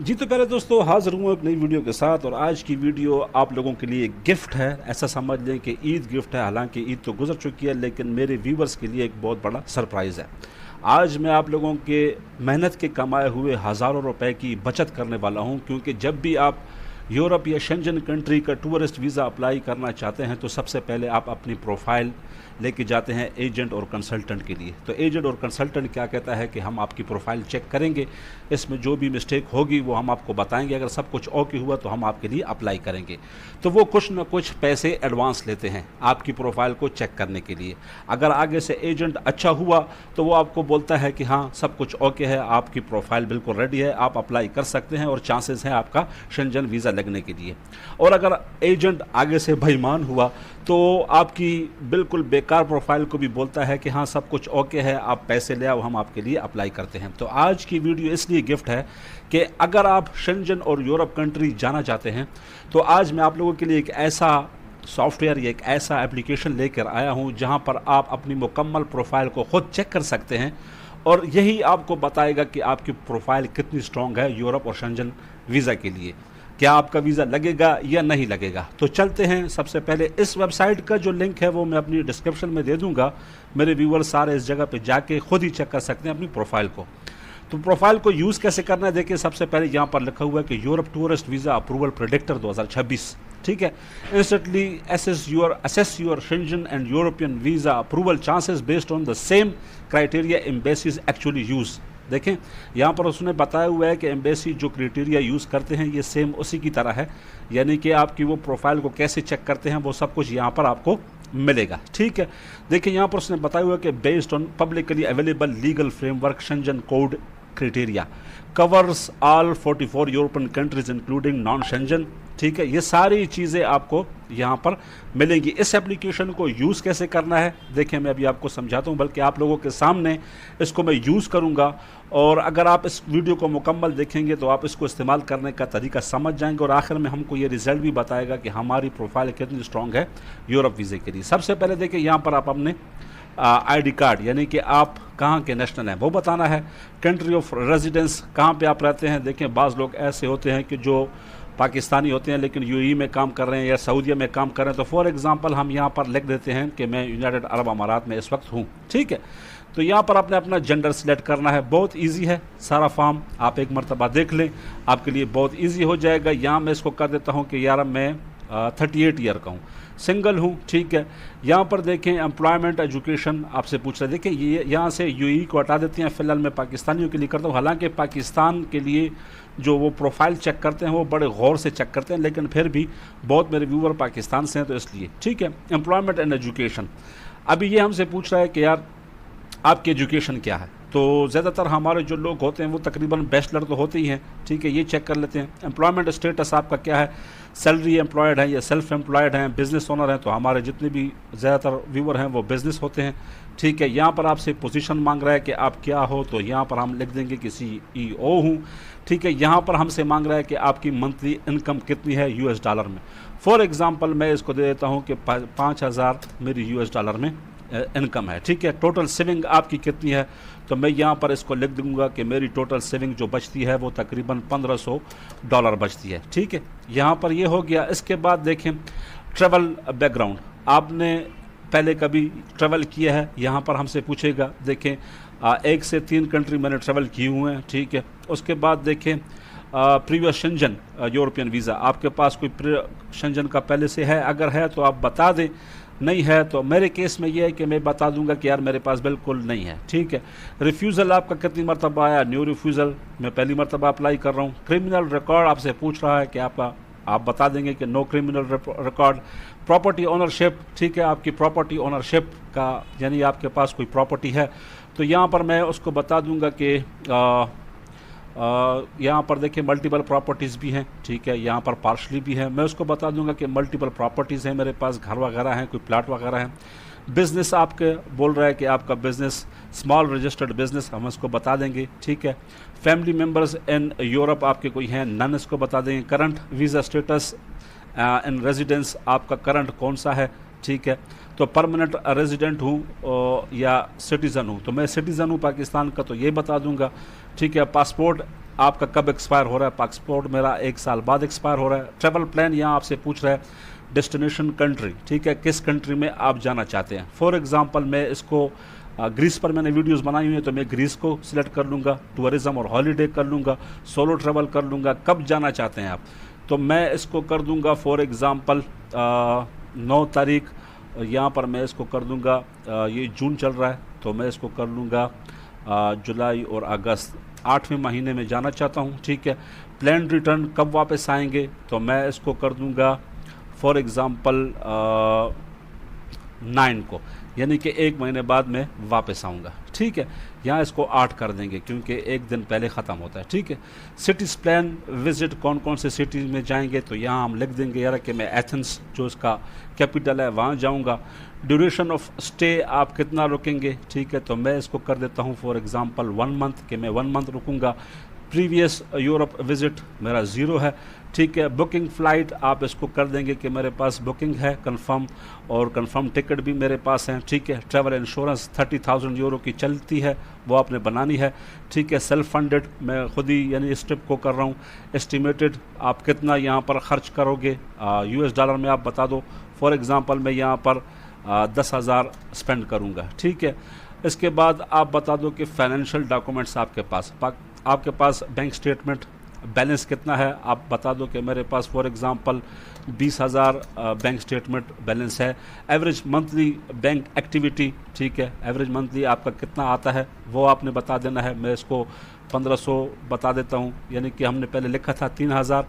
जी तो प्यारे दोस्तों, हाजिर हूँ एक नई वीडियो के साथ। और आज की वीडियो आप लोगों के लिए एक गिफ्ट है। ऐसा समझ लें कि ईद गिफ्ट है। हालांकि ईद तो गुजर चुकी है, लेकिन मेरे व्यूवर्स के लिए एक बहुत बड़ा सरप्राइज़ है। आज मैं आप लोगों के मेहनत के कमाए हुए हज़ारों रुपए की बचत करने वाला हूँ, क्योंकि जब भी आप यूरोप या शेंजन कंट्री का टूरिस्ट वीज़ा अप्लाई करना चाहते हैं तो सबसे पहले आप अपनी प्रोफाइल लेके जाते हैं एजेंट और कंसल्टेंट के लिए। तो एजेंट और कंसल्टेंट क्या कहता है कि हम आपकी प्रोफाइल चेक करेंगे, इसमें जो भी मिस्टेक होगी वो हम आपको बताएंगे। अगर सब कुछ ओके हुआ तो हम आपके लिए अप्लाई करेंगे। तो वो कुछ ना कुछ पैसे एडवांस लेते हैं आपकी प्रोफाइल को चेक करने के लिए। अगर आगे से एजेंट अच्छा हुआ तो वो आपको बोलता है कि हाँ सब कुछ ओके है, आपकी प्रोफाइल बिल्कुल रेडी है, आप अप्लाई कर सकते हैं और चांसेस हैं आपका शेंजन वीज़ा लगने के लिए। और अगर एजेंट आगे से बेईमान हुआ तो आपकी बिल्कुल बेकार प्रोफाइल को भी बोलता है कि हाँ सब कुछ ओके है, आप पैसे ले आओ, हम आपके लिए अप्लाई करते हैं। तो आज की वीडियो इसलिए गिफ्ट है कि अगर आप शेंजन और यूरोप कंट्री जाना चाहते हैं तो आज मैं आप लोगों के लिए एक ऐसा सॉफ्टवेयर या एक ऐसा एप्लीकेशन लेकर आया हूँ जहाँ पर आप अपनी मुकम्मल प्रोफाइल को खुद चेक कर सकते हैं और यही आपको बताएगा कि आपकी प्रोफाइल कितनी स्ट्रॉन्ग है यूरोप और शेंजन वीज़ा के लिए। क्या आपका वीज़ा लगेगा या नहीं लगेगा। तो चलते हैं। सबसे पहले इस वेबसाइट का जो लिंक है वो मैं अपनी डिस्क्रिप्शन में दे दूंगा। मेरे व्यूअर्स सारे इस जगह पे जाके खुद ही चेक कर सकते हैं अपनी प्रोफाइल को। तो प्रोफाइल को यूज़ कैसे करना है देखिए। सबसे पहले यहाँ पर लिखा हुआ है कि Europe tourist visa approval predictor 2026, ठीक है। Instantly assess your Schengen and European visa approval chances based on the same criteria embassies actually use। देखें यहाँ पर उसने बताया हुआ है कि एम्बेसी जो क्राइटेरिया यूज़ करते हैं ये सेम उसी की तरह है, यानी कि आपकी वो प्रोफाइल को कैसे चेक करते हैं वो सब कुछ यहाँ पर आपको मिलेगा, ठीक है। देखिए यहाँ पर उसने बताया हुआ है कि based on publicly available legal framework Schengen code criteria covers all 44 European countries including non Schengen, ठीक है। ये सारी चीज़ें आपको यहाँ पर मिलेंगी। इस एप्लीकेशन को यूज़ कैसे करना है देखिए मैं अभी आपको समझाता हूँ, बल्कि आप लोगों के सामने इसको मैं यूज़ करूँगा। और अगर आप इस वीडियो को मुकम्मल देखेंगे तो आप इसको इस्तेमाल करने का तरीका समझ जाएंगे और आखिर में हमको ये रिज़ल्ट भी बताएगा कि हमारी प्रोफाइल कितनी स्ट्रॉन्ग है यूरोप वीज़े के लिए। सबसे पहले देखिए यहाँ पर आप अपने आईडी कार्ड यानी कि आप कहाँ के नेशनल हैं वो बताना है। कंट्री ऑफ रेजिडेंस कहाँ पे आप रहते हैं। देखें बाज़ लोग ऐसे होते हैं कि जो पाकिस्तानी होते हैं लेकिन यूएई में काम कर रहे हैं या सऊदीया में काम कर रहे हैं। तो फॉर एग्जांपल हम यहाँ पर लिख देते हैं कि मैं यूनाइटेड अरब अमारात में इस वक्त हूँ, ठीक है। तो यहाँ पर आपने अपना जेंडर सिलेक्ट करना है। बहुत इजी है सारा फॉर्म, आप एक मरतबा देख लें, आपके लिए बहुत इजी हो जाएगा। यहाँ मैं इसको कर देता हूँ कि यार मैं 38 ईयर का हूँ, सिंगल हूँ, ठीक है। यहाँ पर देखें एम्प्लॉयमेंट एजुकेशन आपसे पूछ रहे हैं। देखिए ये यहाँ से यूएई को हटा देते हैं। फ़िलहाल मैं पाकिस्तानियों के लिए करता हूँ। हालांकि पाकिस्तान के लिए जो वो प्रोफाइल चेक करते हैं वो बड़े गौर से चेक करते हैं, लेकिन फिर भी बहुत मेरे व्यूवर पाकिस्तान से हैं तो इसलिए, ठीक है। एम्प्लॉयमेंट एंड एजुकेशन अभी ये हमसे पूछ रहा है कि यार आपकी एजुकेशन क्या है। तो ज़्यादातर हमारे जो लोग होते हैं वो तकरीबन बैचलर तो होते ही हैं, ठीक है। ये चेक कर लेते हैं। एम्प्लॉयमेंट स्टेटस आपका क्या है, सैलरी एम्प्लॉयड है या सेल्फ एम्प्लॉयड हैं, बिज़नेस ओनर हैं। तो हमारे जितने भी ज़्यादातर व्यूवर हैं वो बिज़नेस होते हैं, ठीक है। यहाँ पर आपसे पोजीशन मांग रहा है कि आप क्या हो, तो यहाँ पर हम लिख देंगे कि CEO हूँ, ठीक है। यहाँ पर हमसे मांग रहा है कि आपकी मंथली इनकम कितनी है US डॉलर में। फॉर एग्ज़ाम्पल मैं इसको दे देता हूँ कि 5000 मेरी US डॉलर में इनकम है, ठीक है। टोटल सेविंग आपकी कितनी है, तो मैं यहाँ पर इसको लिख दूंगा कि मेरी टोटल सेविंग जो बचती है वो तकरीबन $1500 बचती है, ठीक है। यहाँ पर ये हो गया। इसके बाद देखें ट्रैवल बैकग्राउंड, आपने पहले कभी ट्रैवल किया है, यहाँ पर हमसे पूछेगा। देखें 1 से 3 कंट्री मैंने ट्रैवल किए हुए हैं, ठीक है। उसके बाद देखें प्रीवियस शेंजन यूरोपियन वीज़ा, आपके पास कोई शेंजन का पहले से है, अगर है तो आप बता दें, नहीं है तो मेरे केस में ये है कि मैं बता दूंगा कि यार मेरे पास बिल्कुल नहीं है, ठीक है। रिफ्यूज़ल आपका कितनी मरतबा आया, न्यू रिफ्यूज़ल मैं पहली मरतबा अप्लाई कर रहा हूँ। क्रिमिनल रिकॉर्ड आपसे पूछ रहा है कि आप बता देंगे कि no criminal record. Property ownership, ठीक है, आपकी प्रॉपर्टी ओनरशिप का यानी आपके पास कोई प्रॉपर्टी है तो यहाँ पर मैं उसको बता दूंगा कि यहाँ पर देखिए मल्टीपल प्रॉपर्टीज़ भी हैं, ठीक है। यहाँ पर पार्शली भी है, मैं उसको बता दूंगा कि मल्टीपल प्रॉपर्टीज़ हैं मेरे पास, घर वगैरह हैं, कोई प्लाट वगैरह हैं। बिज़नेस आपके बोल रहा है कि आपका बिज़नेस स्मॉल रजिस्टर्ड बिज़नेस, हम इसको बता देंगे, ठीक है। फैमिली मेम्बर्स इन यूरोप आपके कोई हैं, नन, इसको बता देंगे। Current visa status in residence, आपका करंट कौन सा है, ठीक है। तो परमानेंट रेजिडेंट हूँ या सिटीज़न हूँ, तो मैं सिटीज़न हूँ पाकिस्तान का, तो ये बता दूंगा, ठीक है। पासपोर्ट आपका कब एक्सपायर हो रहा है, पासपोर्ट मेरा 1 साल बाद एक्सपायर हो रहा है। ट्रैवल प्लान यहाँ आपसे पूछ रहा है डेस्टिनेशन कंट्री, ठीक है, किस कंट्री में आप जाना चाहते हैं। फॉर एग्जांपल मैं इसको ग्रीस पर मैंने वीडियोस बनाई हुई है, तो मैं ग्रीस को सिलेक्ट कर लूँगा, टूरिज़्म और हॉलीडे कर लूँगा, सोलो ट्रैवल कर लूँगा। कब जाना चाहते हैं आप, तो मैं इसको कर दूँगा फॉर एग्ज़ाम्पल 9 तारीख, यहाँ पर मैं इसको कर दूँगा, ये जून चल रहा है तो मैं इसको कर लूँगा जुलाई और अगस्त, 8वें महीने में जाना चाहता हूँ, ठीक है। प्लान रिटर्न कब वापस आएंगे, तो मैं इसको कर दूँगा फॉर एग्ज़ाम्पल 9 को, यानी कि 1 महीने बाद मैं वापस आऊँगा, ठीक है। यहाँ इसको 8 कर देंगे क्योंकि 1 दिन पहले ख़त्म होता है, ठीक है। सिटीज़ प्लान विज़िट कौन कौन से सिटीज़ में जाएंगे, तो यहाँ हम लिख देंगे यार कि मैं एथेंस जो इसका कैपिटल है वहाँ जाऊँगा। ड्यूरेशन ऑफ स्टे आप कितना रुकेंगे, ठीक है, तो मैं इसको कर देता हूँ फॉर एग्ज़ाम्पल 1 मंथ, कि मैं 1 मंथ रुकूँगा। प्रीवियस यूरोप विज़िट मेरा 0 है, ठीक है। बुकिंग फ़्लाइट आप इसको कर देंगे कि मेरे पास बुकिंग है कंफर्म, और कंफर्म टिकट भी मेरे पास है, ठीक है। ट्रैवल इंश्योरेंस 30,000 यूरो की चलती है, वो आपने बनानी है, ठीक है। सेल्फ फंडेड मैं खुद ही यानी इस ट्रिप को कर रहा हूँ। एस्टिमेटेड आप कितना यहाँ पर ख़र्च करोगे US डॉलर में आप बता दो। फॉर एग्ज़ाम्पल मैं यहाँ पर 10,000 स्पेंड करूँगा, ठीक है। इसके बाद आप बता दो कि फाइनेंशियल डॉक्यूमेंट्स आपके पास बैंक स्टेटमेंट बैलेंस कितना है, आप बता दो कि मेरे पास for example 20,000 bank statement balance है। एवरेज मंथली बैंक एक्टिविटी, ठीक है, एवरेज मंथली आपका कितना आता है वो आपने बता देना है। मैं इसको 1500 बता देता हूँ, यानी कि हमने पहले लिखा था 3,000,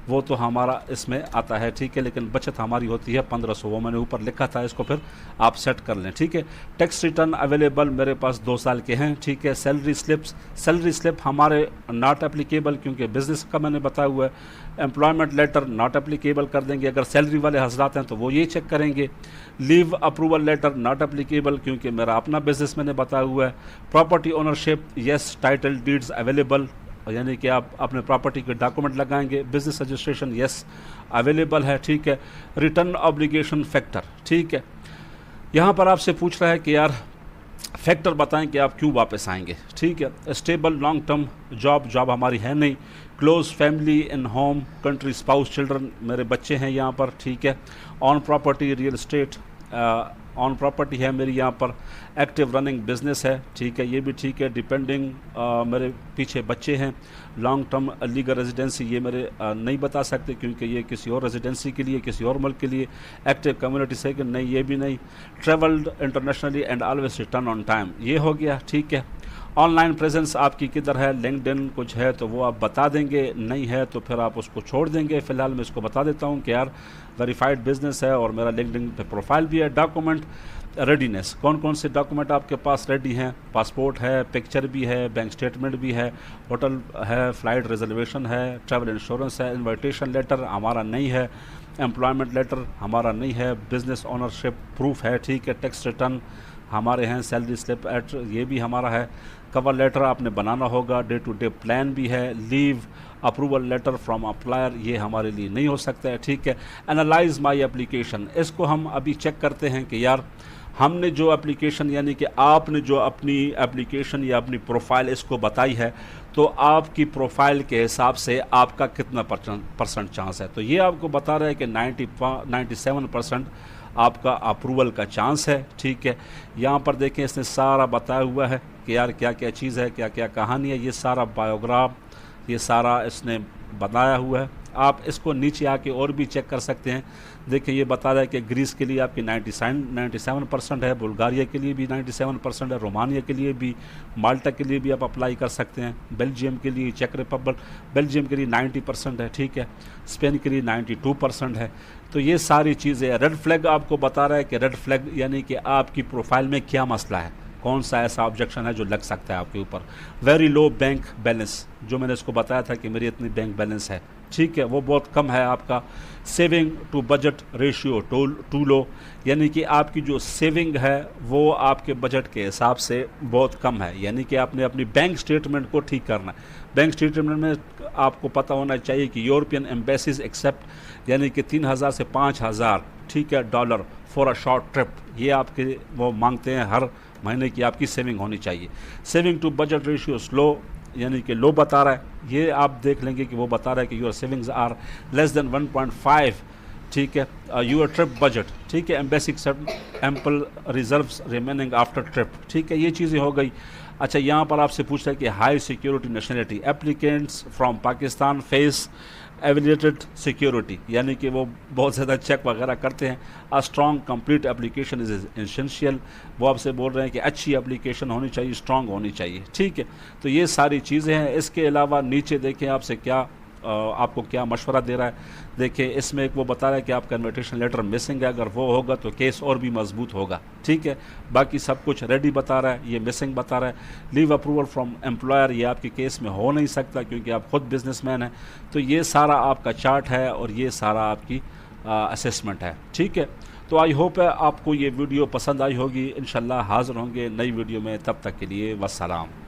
वो तो हमारा इसमें आता है, ठीक है, लेकिन बचत हमारी होती है 1500, वो मैंने ऊपर लिखा था, इसको फिर आप सेट कर लें, ठीक है। टैक्स रिटर्न अवेलेबल मेरे पास 2 साल के हैं, ठीक है। सैलरी स्लिप हमारे नॉट एप्लीकेबल क्योंकि बिज़नेस का मैंने बताया हुआ है। एम्प्लॉयमेंट लेटर नॉट एप्लीकेबल कर देंगे, अगर सैलरी वाले हजरात हैं तो वो ये चेक करेंगे। Leave approval letter not applicable क्योंकि मेरा अपना बिज़नेस मैंने बताया हुआ है। Property ownership yes, title deeds available, यानी कि आप अपने प्रॉपर्टी के डॉक्यूमेंट लगाएंगे। बिजनेस रजिस्ट्रेशन यस अवेलेबल है, ठीक है। रिटर्न ऑब्लिगेशन फैक्टर, ठीक है। यहाँ पर आपसे पूछ रहा है कि यार फैक्टर बताएं कि आप क्यों वापस आएंगे, ठीक है। स्टेबल लॉन्ग टर्म जॉब हमारी है नहीं। Close family in home country spouse children, मेरे बच्चे हैं यहाँ पर, ठीक है। On property real estate on property है मेरी यहाँ पर। एक्टिव रनिंग बिजनेस है, ठीक है, ये भी ठीक है। डिपेंडिंग मेरे पीछे बच्चे हैं। लॉन्ग टर्म लीगल रेजिडेंसी ये मेरे नहीं बता सकते क्योंकि ये किसी और रेजिडेंसी के लिए, किसी और मुल्क के लिए। एक्टिव कम्युनिटी सेकंड नहीं, ये भी नहीं। Travelled internationally and always return on time, ये हो गया, ठीक है। ऑनलाइन प्रेजेंस आपकी किधर है, लिंक्डइन कुछ है तो वो आप बता देंगे, नहीं है तो फिर आप उसको छोड़ देंगे। फ़िलहाल मैं इसको बता देता हूँ कि यार वेरीफाइड बिजनेस है और मेरा लिंक्डइन पे प्रोफाइल भी है। डॉक्यूमेंट रेडीनेस, कौन कौन से डॉक्यूमेंट आपके पास रेडी हैं? पासपोर्ट है, पिक्चर भी है, बैंक स्टेटमेंट भी है, होटल है, फ़्लाइट रिजर्वेशन है, ट्रैवल इंश्योरेंस है। इन्विटेशन लेटर हमारा नहीं है, एम्प्लॉयमेंट लेटर हमारा नहीं है, बिज़नेस ओनरशिप प्रूफ है, ठीक है। टैक्स रिटर्न हमारे हैं, सैलरी स्लिप एट ये भी हमारा है। कवर लेटर आपने बनाना होगा, डे टू डे प्लान भी है। Leave approval letter from employer ये हमारे लिए नहीं हो सकता है, ठीक है। एनालाइज माई एप्लीकेशन, इसको हम अभी चेक करते हैं कि यार हमने जो एप्लीकेशन यानी कि आपने जो अपनी एप्लीकेशन या अपनी प्रोफाइल इसको बताई है तो आपकी प्रोफाइल के हिसाब से आपका कितना परसेंट चांस है। तो ये आपको बता रहा है कि 97% आपका अप्रूवल का चांस है, ठीक है। यहाँ पर देखें इसने सारा बताया हुआ है कि यार क्या क्या चीज़ है, क्या क्या कहानी है, ये सारा बायोग्राफ ये सारा इसने बताया हुआ है। आप इसको नीचे आके और भी चेक कर सकते हैं। देखिए ये बता रहा है कि ग्रीस के लिए आपकी 97% है, बुल्गारिया के लिए भी 97% है, रोमानिया के लिए भी, माल्टा के लिए भी आप अप्लाई कर सकते हैं, बेल्जियम के लिए, चेक रिपब्लिक, बेल्जियम के लिए 90% है, ठीक है, स्पेन के लिए 92% है। तो ये सारी चीज़ें। रेड फ्लैग आपको बता रहा है कि रेड फ्लैग यानी कि आपकी प्रोफाइल में क्या मसला है, कौन सा ऐसा ऑब्जेक्शन है जो लग सकता है आपके ऊपर। वेरी लो बैंक बैलेंस, जो मैंने इसको बताया था कि मेरी इतनी बैंक बैलेंस है, ठीक है, वो बहुत कम है आपका। Saving to budget ratio too low, यानी कि आपकी जो सेविंग है वो आपके बजट के हिसाब से बहुत कम है, यानी कि आपने अपनी बैंक स्टेटमेंट को ठीक करना है। बैंक स्टेटमेंट में आपको पता होना चाहिए कि यूरोपियन एम्बेसीज एक्सेप्ट यानी कि 3,000 से 5,000, ठीक है, dollar for a short trip, ये आपके वो मांगते हैं, हर महीने की आपकी सेविंग होनी चाहिए। Saving to budget ratio slow, यानी कि लो बता रहा है। ये आप देख लेंगे कि वो बता रहा है कि your savings are less than 1.5, ठीक है, यूर ट्रिप बजट, ठीक है, basic ample reserves remaining after trip, ठीक है, ये चीज़ें हो गई। अच्छा, यहाँ पर आपसे पूछ रहा है कि high security nationality, applicants from Pakistan face elevated security, यानी कि वो बहुत ज़्यादा चेक वगैरह करते हैं। A strong complete application is essential, वो आपसे बोल रहे हैं कि अच्छी एप्लीकेशन होनी चाहिए, स्ट्रॉन्ग होनी चाहिए, ठीक है। तो ये सारी चीज़ें हैं। इसके अलावा नीचे देखें आपसे क्या आपको क्या मशवरा दे रहा है। देखिए इसमें एक वो बता रहा है कि आपका इन्विटेशन लेटर मिसिंग है, अगर वो होगा तो केस और भी मजबूत होगा, ठीक है। बाकी सब कुछ रेडी बता रहा है, ये मिसिंग बता रहा है। लीव अप्रूवल फ्रॉम एम्प्लॉयर, ये आपके केस में हो नहीं सकता क्योंकि आप खुद बिजनेसमैन हैं। तो ये सारा आपका चार्ट है और ये सारा आपकी असेसमेंट है, ठीक है। तो आई होप है आपको ये वीडियो पसंद आई होगी। इंशाल्लाह हाज़िर होंगे नई वीडियो में, तब तक के लिए वस्सलाम।